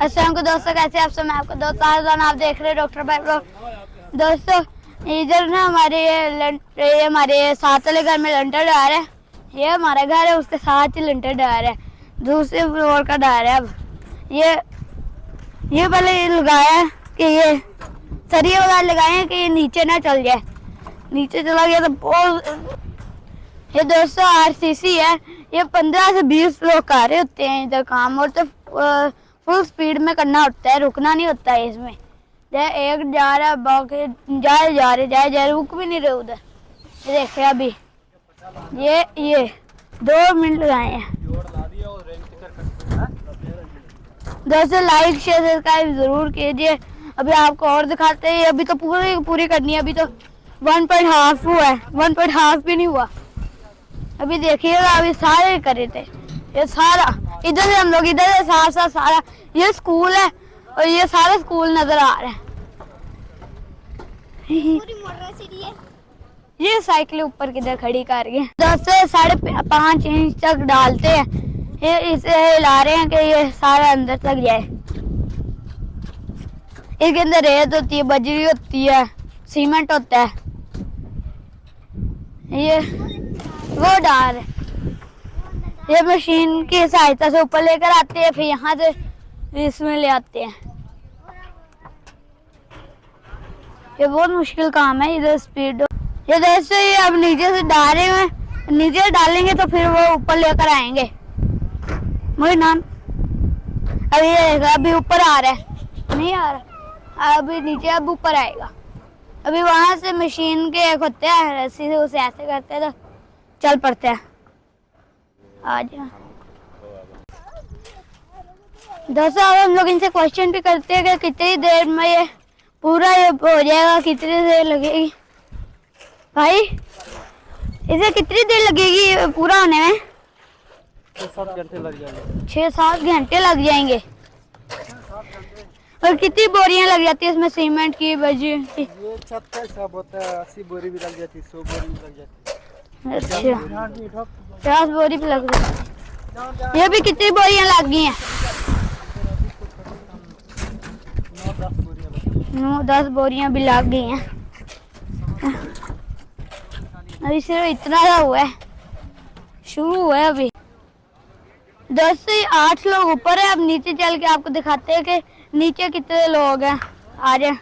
अस्सलाम को दोस्तों, कैसे आप सब? मैं आपको दोस्त आज़ान, आप देख रहे हैं डॉक्टर भाई ब्लॉग। दोस्तों इधर ना ये हमारे साथ वाले घर में लंटर डाल है। ये हमारा घर है, उसके साथ ही लंटर डाल है, दूसरे फ्लोर का डाल है। अब ये पहले ये लगाया है कि ये सरिये वगैरह लगाए हैं कि ये नीचे ना चल जाए। नीचे चला गया तो बहुत। ये दोस्तों आरसीसी है, ये 15 से 20 लोग कर रहे होते हैं इधर काम, और तो फुल स्पीड में करना होता है, रुकना नहीं होता है इसमें। एक जा रहा है, बाकी जाए रुक भी नहीं रहे उधर। ये देखिए अभी ये 2 मिनट लगाए हैं। दोस्तों लाइक शेयर सब्सक्राइब जरूर कीजिए। अभी आपको और दिखाते हैं, अभी तो पूरी करनी है। अभी तो 1.5 हुआ है, 1.5 भी नहीं हुआ। अभी देखिएगा, अभी सारे करे थे ये सारा। इधर से हम लोग इधर से साथ सारा ये स्कूल है, और ये सारा स्कूल नजर आ रहा है। ये साइकिल ऊपर किधर खड़ी कर रही है। दोस्तों 5.5 इंच तक डालते हैं, ये इसे हिला रहे हैं कि ये सारा अंदर तक जाए। इसके अंदर रेत होती है, बजरी होती है, सीमेंट होता है। ये वो डाल है, ये मशीन की सहायता से ऊपर लेकर आते हैं, फिर यहाँ से इसमें ले आते हैं। ये बहुत मुश्किल काम है। इधर स्पीड ये दोस्तों ये अब नीचे से डाल रहे हैं, नीचे डालेंगे तो फिर वो ऊपर लेकर आएंगे। मुझे नाम अभी ये अभी ऊपर आ रहा है, नहीं आ रहा अभी नीचे, अब ऊपर आएगा। अभी वहां से मशीन के एक होते हैं, रस्सी से उसे ऐसे करते हैं तो चल पड़ते हैं। आ जाओ दोस्तों, अब हम लोग इनसे क्वेश्चन भी करते हैं कि कितनी देर में ये पूरा ये हो जाएगा, कितनी देर लगेगी भाई? इसे कितनी देर लगेगी पूरा होने में? 6-7 घंटे लग जाएंगे। 6-7 घंटे लग जाएंगे। और कितनी बोरियां लग जाती है इसमें सीमेंट की, बजरी की? ये छत का हिसाब होता है, 80 बोरी भी लग जाती है, 100 बोरी भी लग जाती है। अच्छा 50 बोरी भी लग जाती है। ये भी कितनी बोरियां लग गई हैं? 9-10 बोरियां भी लग गई हैं। अभी सिर्फ इतना हुआ है, शुरू हुआ है अभी। दोस्तों 8 लोग ऊपर है। अब नीचे चल के आपको दिखाते हैं कि नीचे कितने लोग हैं। आ जाए।